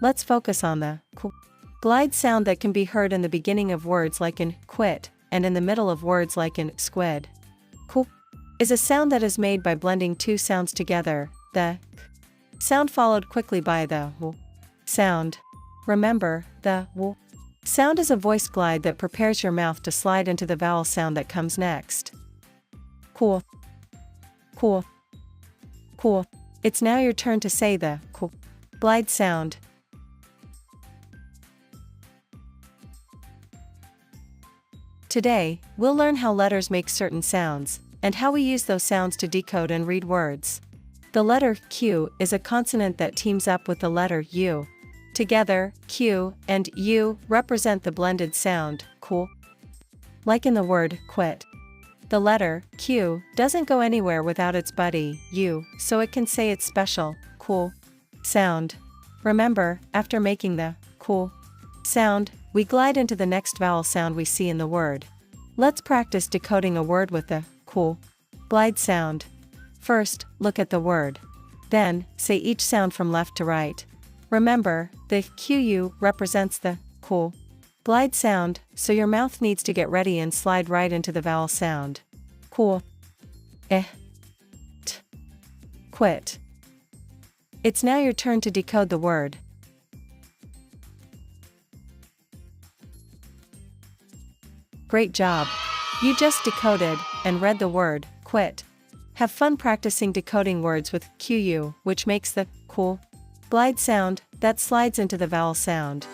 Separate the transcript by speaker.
Speaker 1: Let's focus on the qu glide sound that can be heard in the beginning of words like in quit, and in the middle of words like in squid. Qu is a sound that is made by blending two sounds together, the k sound followed quickly by the w sound. Remember, the w sound is a voice glide that prepares your mouth to slide into the vowel sound that comes next. Qu, qu, qu. It's now your turn to say the qu glide sound. Today, we'll learn how letters make certain sounds, and how we use those sounds to decode and read words. The letter Q is a consonant that teams up with the letter U. Together, Q and U represent the blended sound, qu. Like in the word quit. The letter Q doesn't go anywhere without its buddy, U, so it can say its special, qu sound. Remember, after making the qu sound, we glide into the next vowel sound we see in the word. Let's practice decoding a word with the qu glide sound. First, look at the word. Then, say each sound from left to right. Remember, the QU represents the qu glide sound, so your mouth needs to get ready and slide right into the vowel sound. Qu, t, quit. It's now your turn to decode the word. Great job! You just decoded and read the word quit. Have fun practicing decoding words with QU, which makes the qu glide sound that slides into the vowel sound.